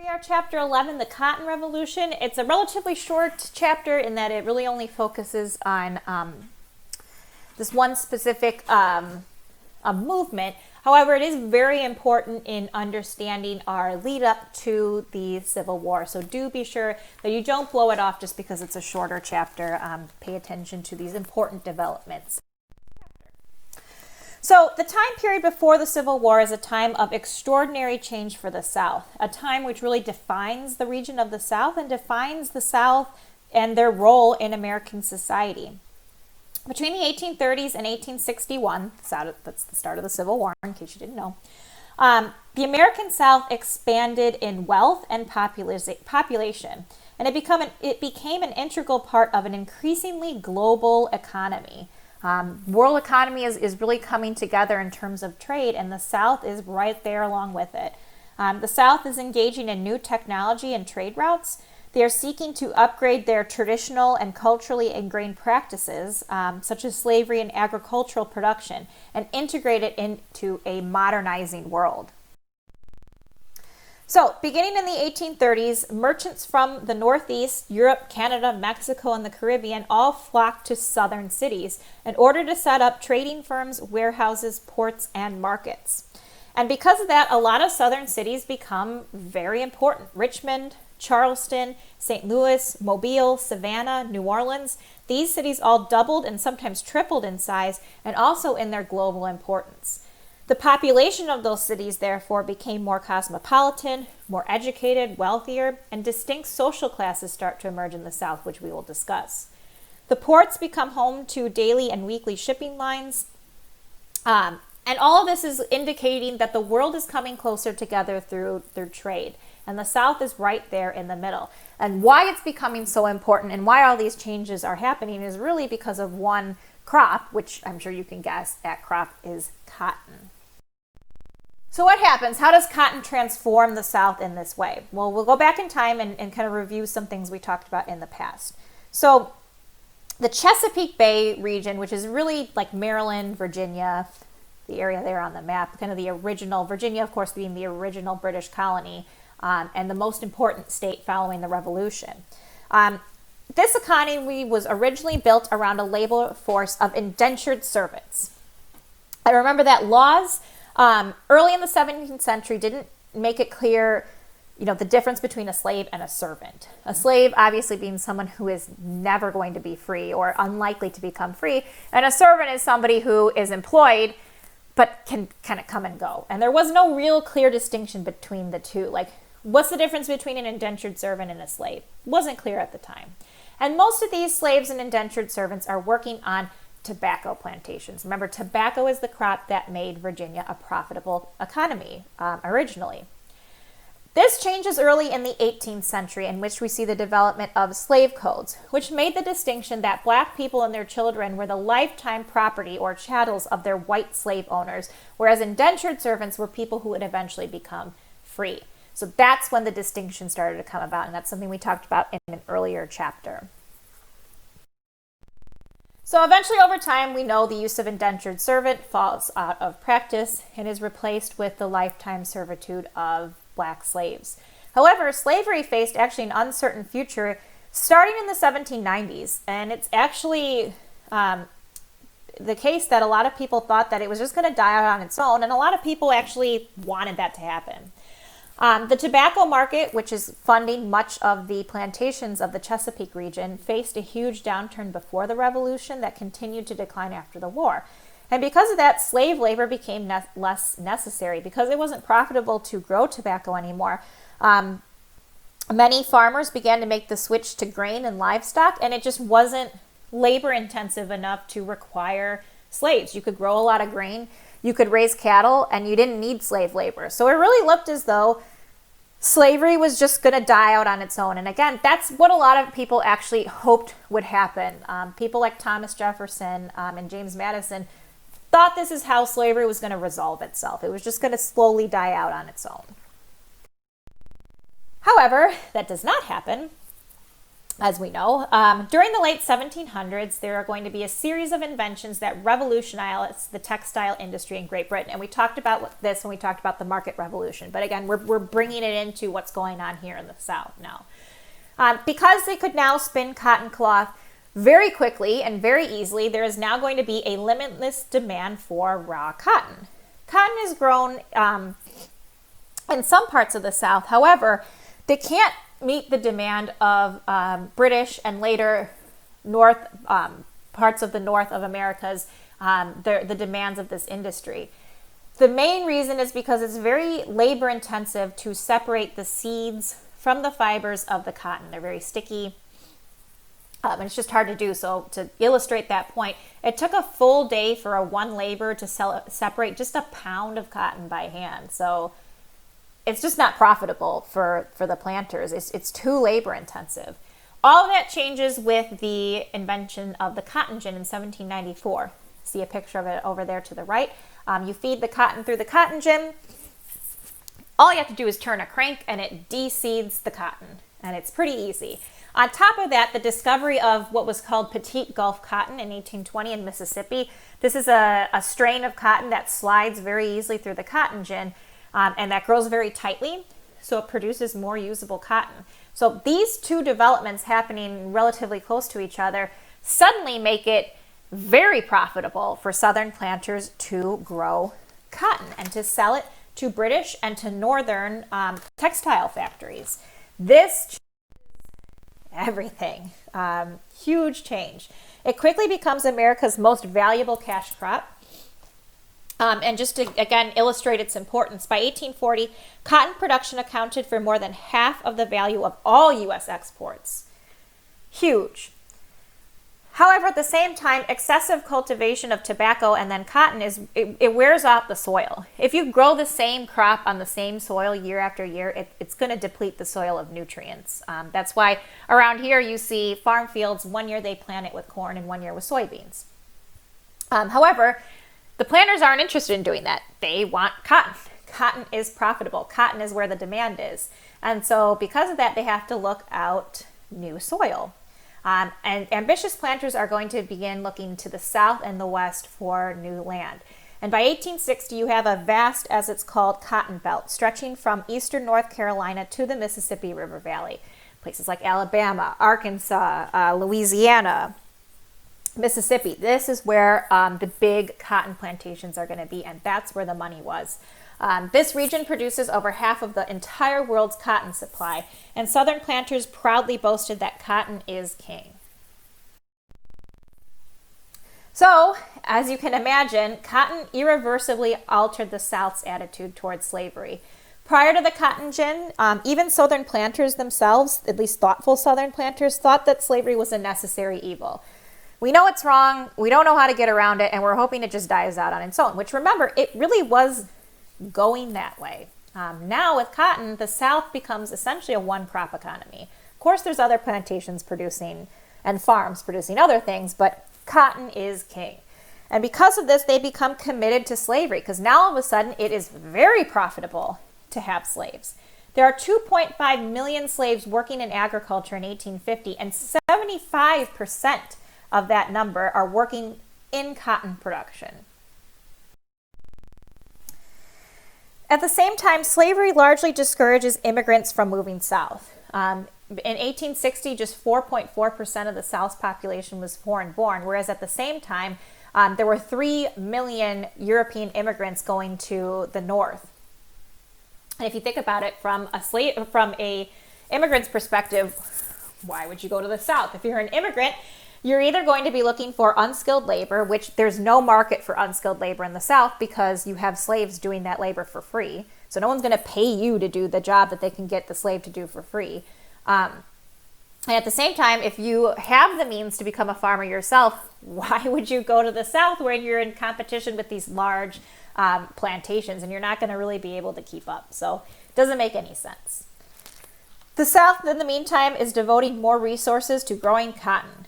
we are, chapter 11, the Cotton Revolution. It's a relatively short chapter in that it really only focuses on this one specific movement. However, it is very important in understanding our lead up to the Civil War. So do be sure that you don't blow it off just because it's a shorter chapter. Pay attention to these important developments. So the time period before the Civil War is a time of extraordinary change for the South, a time which really defines the region of the South and defines the South and their role in American society. Between the 1830s and 1861, that's the start of the Civil War, in case you didn't know, the American South expanded in wealth and population, and it became an integral part of an increasingly global economy. World economy is really coming together in terms of trade, and the South is right there along with it. The South is engaging in new technology and trade routes. They are seeking to upgrade their traditional and culturally ingrained practices, such as slavery and agricultural production, and integrate it into a modernizing world. So, beginning in the 1830s, merchants from the Northeast, Europe, Canada, Mexico, and the Caribbean all flocked to southern cities in order to set up trading firms, warehouses, ports, and markets. And because of that, a lot of southern cities become very important. Richmond, Charleston, St. Louis, Mobile, Savannah, New Orleans, these cities all doubled and sometimes tripled in size and also in their global importance. The population of those cities, therefore, became more cosmopolitan, more educated, wealthier, and distinct social classes start to emerge in the South, which we will discuss. The ports become home to daily and weekly shipping lines, and all of this is indicating that the world is coming closer together through trade, and the South is right there in the middle. And why it's becoming so important and why all these changes are happening is really because of one crop, which I'm sure you can guess that crop is cotton. So what happens? How does cotton transform the South in this way? Well, we'll go back in time and kind of review some things we talked about in the past. So the Chesapeake Bay region, which is really like Maryland, Virginia, the area there on the map, kind of the original, Virginia, of course, being the original British colony and the most important state following the Revolution. This economy was originally built around a labor force of indentured servants. I remember that laws early in the 17th century didn't make it clear, the difference between a slave and a servant. A slave obviously being someone who is never going to be free or unlikely to become free, and a servant is somebody who is employed but can kind of come and go. And there was no real clear distinction between the two. Like, what's the difference between an indentured servant and a slave? It wasn't clear at the time. And most of these slaves and indentured servants are working on tobacco plantations. Remember, tobacco is the crop that made Virginia a profitable economy originally. This changes early in the 18th century, in which we see the development of slave codes, which made the distinction that black people and their children were the lifetime property or chattels of their white slave owners, whereas indentured servants were people who would eventually become free. So that's when the distinction started to come about, and that's something we talked about in an earlier chapter. So eventually, over time, we know the use of indentured servant falls out of practice and is replaced with the lifetime servitude of black slaves. However, slavery faced actually an uncertain future starting in the 1790s, and it's actually the case that a lot of people thought that it was just going to die out on its own, and a lot of people actually wanted that to happen. The tobacco market, which is funding much of the plantations of the Chesapeake region, faced a huge downturn before the Revolution that continued to decline after the war. And because of that, slave labor became less necessary because it wasn't profitable to grow tobacco anymore. Many farmers began to make the switch to grain and livestock, and it just wasn't labor intensive enough to require slaves. You could grow a lot of grain, you could raise cattle, and you didn't need slave labor. So it really looked as though slavery was just going to die out on its own. And again, that's what a lot of people actually hoped would happen. People like Thomas Jefferson and James Madison thought this is how slavery was going to resolve itself. It was just going to slowly die out on its own. However, that does not happen. as we know. During the late 1700s, there are going to be a series of inventions that revolutionize the textile industry in Great Britain. And we talked about this when we talked about the market revolution. But again, we're bringing it into what's going on here in the South now. Because they could now spin cotton cloth very quickly and very easily, there is now going to be a limitless demand for raw cotton. Cotton is grown in some parts of the South. However, they can't meet the demand of British and later North parts of the North of America's the demands of this industry. The main reason is because it's very labor intensive to separate the seeds from the fibers of the cotton. They're very sticky. And it's just hard to do. So to illustrate that point, it took a full day for one laborer to separate just a pound of cotton by hand. So it's just not profitable for the planters. It's too labor intensive. All of that changes with the invention of the cotton gin in 1794. See a picture of it over there to the right. You feed the cotton through the cotton gin. All you have to do is turn a crank and it de-seeds the cotton. And it's pretty easy. On top of that, the discovery of what was called Petite Gulf cotton in 1820 in Mississippi. This is a strain of cotton that slides very easily through the cotton gin, and that grows very tightly, so it produces more usable cotton. So these two developments happening relatively close to each other suddenly make it very profitable for Southern planters to grow cotton and to sell it to British and to Northern textile factories. This everything. Huge change. It quickly becomes America's most valuable cash crop. And just to, again, illustrate its importance, by 1840, cotton production accounted for more than half of the value of all U.S. exports. Huge. However, at the same time, excessive cultivation of tobacco and then cotton it wears out the soil. If you grow the same crop on the same soil year after year, it's going to deplete the soil of nutrients. That's why around here you see farm fields, one year they plant it with corn and one year with soybeans. However, the planters aren't interested in doing that. They want cotton. Cotton is profitable. Cotton is where the demand is. And so because of that, they have to look out new soil. And ambitious planters are going to begin looking to the south and the west for new land. And by 1860, you have a vast, as it's called, cotton belt stretching from eastern North Carolina to the Mississippi River Valley. Places like Alabama, Arkansas, Louisiana, Mississippi. This is where the big cotton plantations are going to be, and that's where the money was. This region produces over half of the entire world's cotton supply, and Southern planters proudly boasted that cotton is king. So, as you can imagine, cotton irreversibly altered the South's attitude towards slavery. Prior to the cotton gin, even Southern planters themselves, at least thoughtful Southern planters, thought that slavery was a necessary evil. We know it's wrong, we don't know how to get around it, and we're hoping it just dies out on its own, which, remember, it really was going that way. Now with cotton, the South becomes essentially a one-crop economy. Of course, there's other plantations producing and farms producing other things, but cotton is king. And because of this, they become committed to slavery, because now all of a sudden it is very profitable to have slaves. There are 2.5 million slaves working in agriculture in 1850, and 75% of that number are working in cotton production. At the same time, slavery largely discourages immigrants from moving south. In 1860, just 4.4% of the South's population was foreign-born, whereas at the same time, there were 3 million European immigrants going to the North. And if you think about it from a immigrant's perspective, why would you go to the South? If you're an immigrant, you're either going to be looking for unskilled labor, which there's no market for unskilled labor in the South because you have slaves doing that labor for free. So no one's going to pay you to do the job that they can get the slave to do for free. And at the same time, if you have the means to become a farmer yourself, why would you go to the South where you're in competition with these large plantations and you're not going to really be able to keep up? So it doesn't make any sense. The South, in the meantime, is devoting more resources to growing cotton.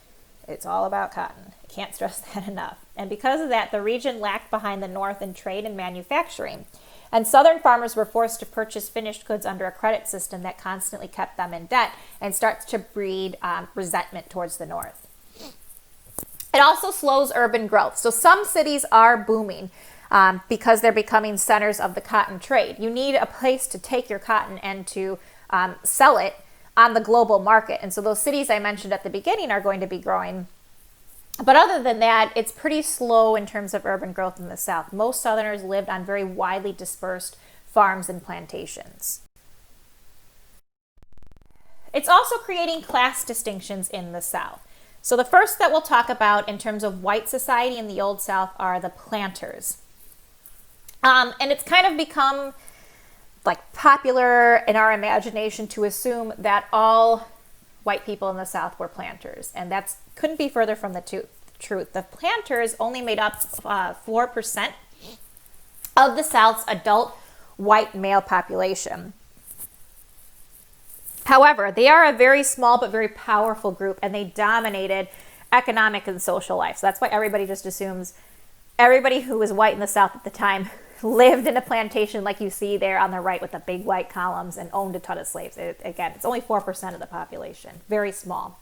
It's all about cotton. I can't stress that enough. And because of that, the region lagged behind the North in trade and manufacturing. And Southern farmers were forced to purchase finished goods under a credit system that constantly kept them in debt and starts to breed resentment towards the North. It also slows urban growth. So some cities are booming because they're becoming centers of the cotton trade. You need a place to take your cotton and to sell it on the global market. And so those cities I mentioned at the beginning are going to be growing. But other than that, it's pretty slow in terms of urban growth in the South. Most Southerners lived on very widely dispersed farms and plantations. It's also creating class distinctions in the South. So the first that we'll talk about in terms of white society in the Old South are the planters. And it's kind of become like popular in our imagination to assume that all white people in the South were planters, and that couldn't be further from the truth. The planters only made up 4% of the South's adult white male population. However, they are a very small but very powerful group, and they dominated economic and social life. So that's why everybody just assumes everybody who was white in the South at the time lived in a plantation like you see there on the right with the big white columns and owned a ton of slaves. Again, it's only 4% of the population, very small.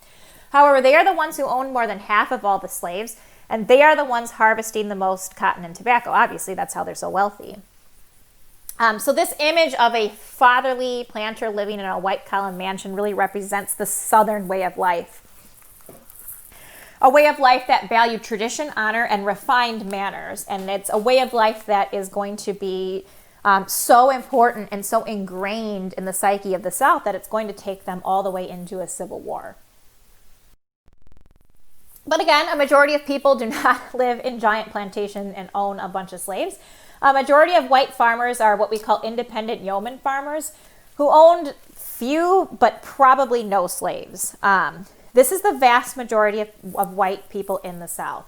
However, they are the ones who owned more than half of all the slaves, and they are the ones harvesting the most cotton and tobacco. Obviously, that's how they're so wealthy. So this image of a fatherly planter living in a white column mansion really represents the Southern way of life. A way of life that valued tradition, honor, and refined manners. And it's a way of life that is going to be so important and so ingrained in the psyche of the South that it's going to take them all the way into a civil war. But again, a majority of people do not live in giant plantations and own a bunch of slaves. A majority of white farmers are what we call independent yeoman farmers who owned few but probably no slaves. This is the vast majority of white people in the South.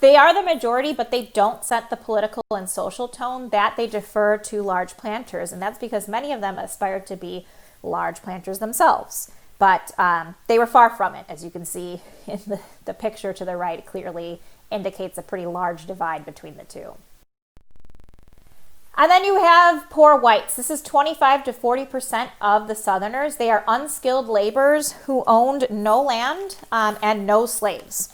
They are the majority, but they don't set the political and social tone. That they defer to large planters, and that's because many of them aspired to be large planters themselves. But they were far from it. As you can see in the picture to the right, it clearly indicates a pretty large divide between the two. And then you have poor whites. This is 25 to 40% of the Southerners. They are unskilled laborers who owned no land and no slaves.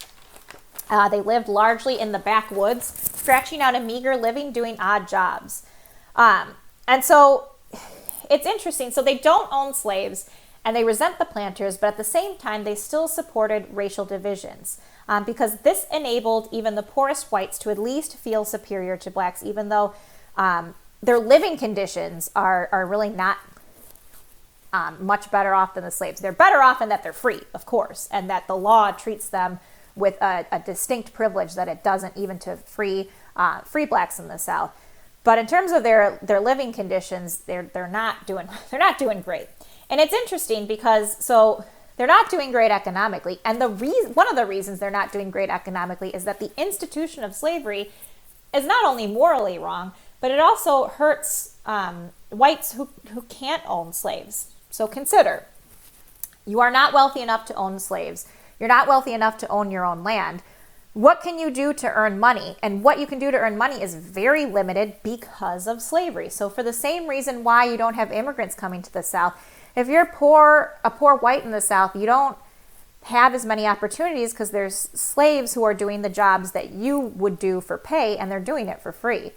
They lived largely in the backwoods, scratching out a meager living doing odd jobs. And so it's interesting. So they don't own slaves and they resent the planters, but at the same time, they still supported racial divisions because this enabled even the poorest whites to at least feel superior to blacks, even though their living conditions are really not much better off than the slaves. They're better off in that they're free, of course, and that the law treats them with a distinct privilege that it doesn't even to free blacks in the South. But in terms of their living conditions, they're not doing great. And it's interesting because so they're not doing great economically, and one of the reasons they're not doing great economically is that the institution of slavery is not only morally wrong, but it also hurts whites who can't own slaves. So consider, you are not wealthy enough to own slaves. You're not wealthy enough to own your own land. What can you do to earn money? And what you can do to earn money is very limited because of slavery. So for the same reason why you don't have immigrants coming to the South, if you're a poor white in the South, you don't have as many opportunities because there's slaves who are doing the jobs that you would do for pay, and they're doing it for free.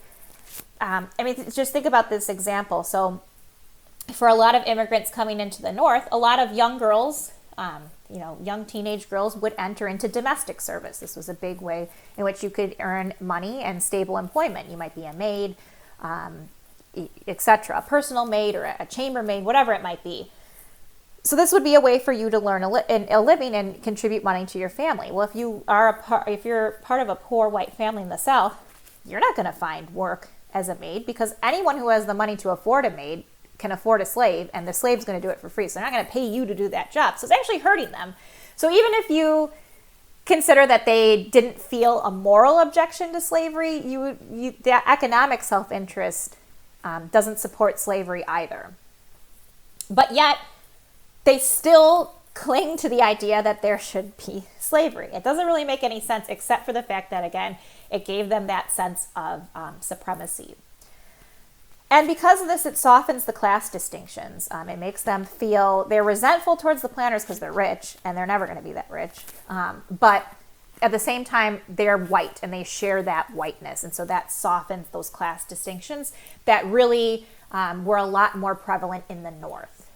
Just think about this example. So for a lot of immigrants coming into the North, a lot of young girls, young teenage girls would enter into domestic service. This was a big way in which you could earn money and stable employment. You might be a maid, etc., a personal maid or a chambermaid, whatever it might be. So this would be a way for you to learn a living and contribute money to your family. Well, if you're part of a poor white family in the South, you're not going to find work as a maid because anyone who has the money to afford a maid can afford a slave, and the slave's going to do it for free. So they're not going to pay you to do that job. So it's actually hurting them. So even if you consider that they didn't feel a moral objection to slavery, the economic self-interest doesn't support slavery either. But yet, they still cling to the idea that there should be slavery. It doesn't really make any sense except for the fact that, again, it gave them that sense of supremacy. And because of this, it softens the class distinctions. It makes them feel they're resentful towards the planters because they're rich, and they're never going to be that rich. But at the same time, they're white, and they share that whiteness. And so that softens those class distinctions that really were a lot more prevalent in the North.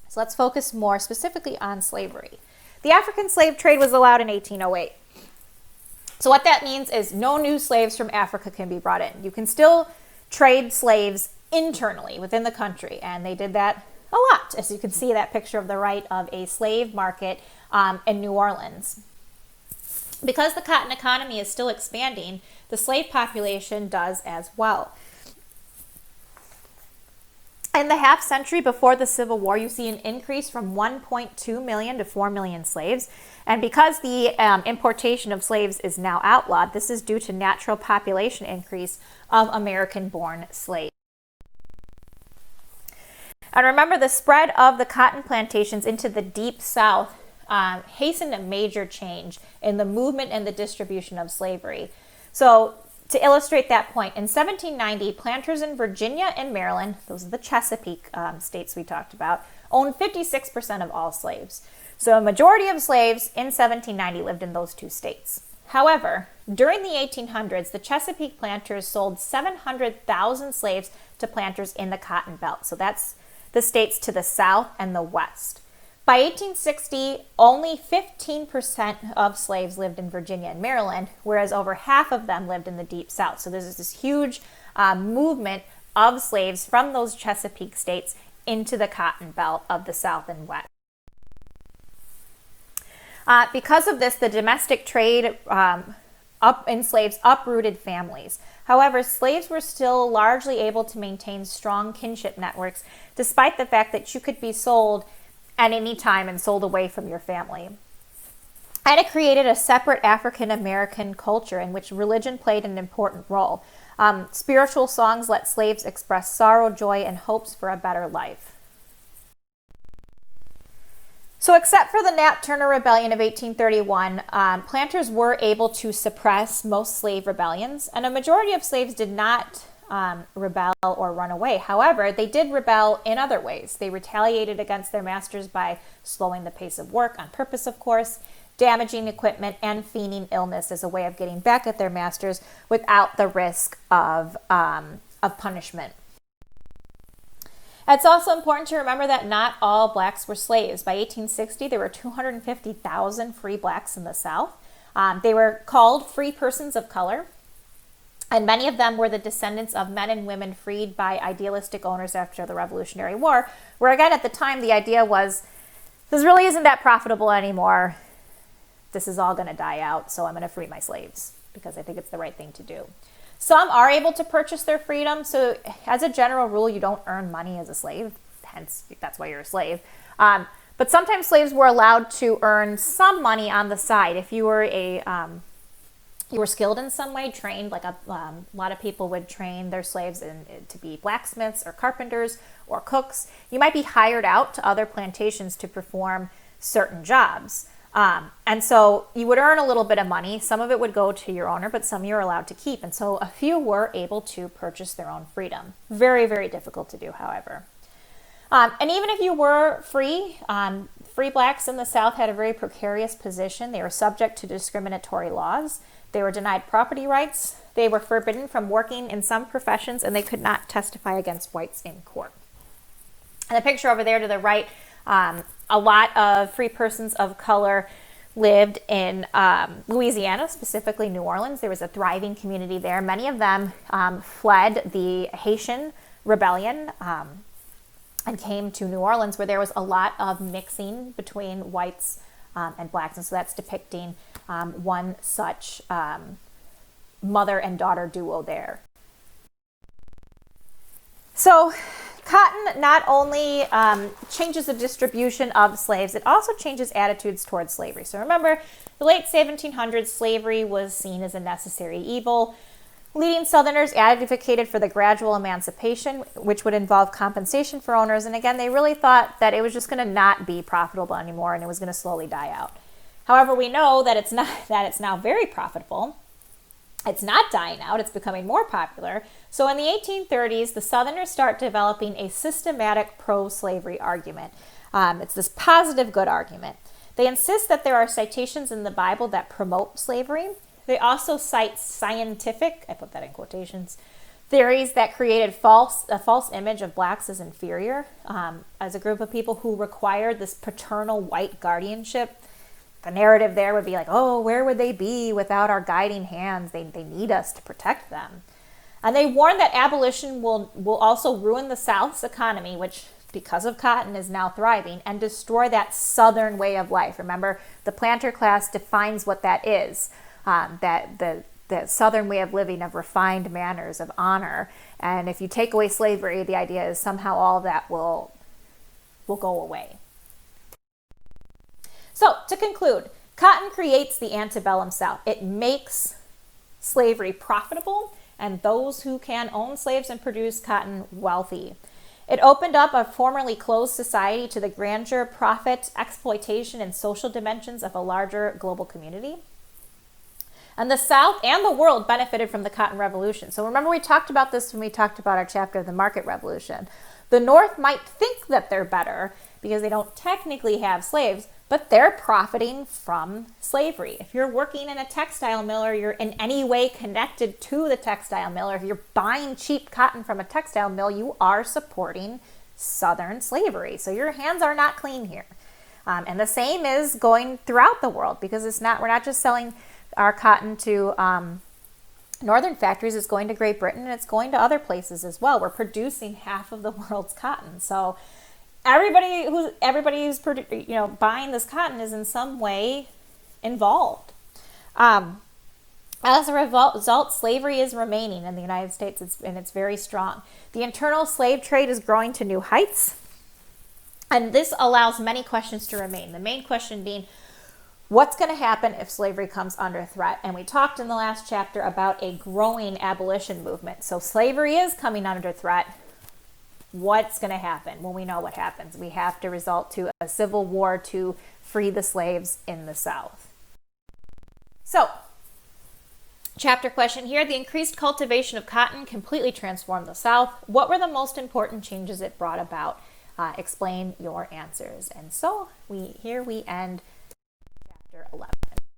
So let's focus more specifically on slavery. The African slave trade was allowed in 1808. So what that means is no new slaves from Africa can be brought in. You can still trade slaves internally within the country, and they did that a lot, as you can see that picture of the right of a slave market in New Orleans. Because the cotton economy is still expanding, the slave population does as well. In the half century before the Civil War, you see an increase from 1.2 million to 4 million slaves. And because the importation of slaves is now outlawed, this is due to natural population increase of American-born slaves. And remember, the spread of the cotton plantations into the Deep South hastened a major change in the movement and the distribution of slavery. So to illustrate that point, in 1790, planters in Virginia and Maryland, those are the Chesapeake states we talked about, owned 56% of all slaves. So a majority of slaves in 1790 lived in those two states. However, during the 1800s, the Chesapeake planters sold 700,000 slaves to planters in the Cotton Belt. So that's the states to the south and the west. By 1860, only 15% of slaves lived in Virginia and Maryland, whereas over half of them lived in the Deep South. So there's this huge movement of slaves from those Chesapeake states into the Cotton Belt of the South and West. Because of this, the domestic trade in slaves uprooted families. However, slaves were still largely able to maintain strong kinship networks, despite the fact that you could be sold at any time and sold away from your family. And it created a separate African American culture in which religion played an important role. Spiritual songs let slaves express sorrow, joy, and hopes for a better life. So except for the Nat Turner Rebellion of 1831, planters were able to suppress most slave rebellions, and a majority of slaves did not rebel or run away. However, they did rebel in other ways. They retaliated against their masters by slowing the pace of work on purpose, of course, damaging equipment, and feigning illness as a way of getting back at their masters without the risk of punishment. It's also important to remember that not all blacks were slaves. By 1860, there were 250,000 free blacks in the South. They were called free persons of color, and many of them were the descendants of men and women freed by idealistic owners after the Revolutionary War, where again at the time the idea was, this really isn't that profitable anymore. This is all going to die out, so I'm going to free my slaves because I think it's the right thing to do. Some are able to purchase their freedom. So as a general rule, you don't earn money as a slave. Hence, that's why you're a slave. But sometimes slaves were allowed to earn some money on the side. If you were you were skilled in some way, trained, like a lot of people would train their slaves to be blacksmiths or carpenters or cooks. You might be hired out to other plantations to perform certain jobs. And so you would earn a little bit of money. Some of it would go to your owner, but some you're allowed to keep. And so a few were able to purchase their own freedom. Very, very difficult to do, however. And even if you were free, free blacks in the South had a very precarious position. They were subject to discriminatory laws. They were denied property rights. They were forbidden from working in some professions, and they could not testify against whites in court. And the picture over there to the right, a lot of free persons of color lived in Louisiana, specifically New Orleans. There was a thriving community there. Many of them fled the Haitian Rebellion and came to New Orleans, where there was a lot of mixing between whites and blacks. And so that's depicting one such mother and daughter duo there. So cotton not only changes the distribution of slaves, it also changes attitudes towards slavery. So remember, the late 1700s, slavery was seen as a necessary evil. Leading Southerners advocated for the gradual emancipation, which would involve compensation for owners. And again, they really thought that it was just going to not be profitable anymore and it was going to slowly die out. However, we know that it's now very profitable. It's not dying out, it's becoming more popular. So in the 1830s, the Southerners start developing a systematic pro-slavery argument. It's this positive good argument. They insist that there are citations in the Bible that promote slavery. They also cite scientific, I put that in quotations, theories that created a false image of blacks as inferior, as a group of people who required this paternal white guardianship. The narrative there would be like, oh, where would they be without our guiding hands? They need us to protect them. And they warn that abolition will also ruin the South's economy, which, because of cotton, is now thriving, and destroy that Southern way of life. Remember, the planter class defines what that is, that the Southern way of living, of refined manners, of honor. And if you take away slavery, the idea is somehow all of that will go away. So, to conclude, cotton creates the antebellum South. It makes slavery profitable, and those who can own slaves and produce cotton wealthy. It opened up a formerly closed society to the grandeur, profit, exploitation, and social dimensions of a larger global community. And the South and the world benefited from the Cotton Revolution. So remember, we talked about this when we talked about our chapter of the Market Revolution. The North might think that they're better because they don't technically have slaves, but they're profiting from slavery. If you're working in a textile mill, or you're in any way connected to the textile mill, or if you're buying cheap cotton from a textile mill, you are supporting Southern slavery. So your hands are not clean here. And the same is going throughout the world, because we're not just selling our cotton to northern factories. It's going to Great Britain, and it's going to other places as well. We're producing half of the world's cotton. So everybody who's buying this cotton is in some way involved. As a result, slavery is remaining in the United States, and it's very strong. The internal slave trade is growing to new heights, and this allows many questions to remain. The main question being, what's going to happen if slavery comes under threat? And we talked in the last chapter about a growing abolition movement. So slavery is coming under threat. What's going to happen? Well, we know what happens. We have to resort to a civil war to free the slaves in the South. So, chapter question here: the increased cultivation of cotton completely transformed the South. What were the most important changes it brought about? Explain your answers. And so we end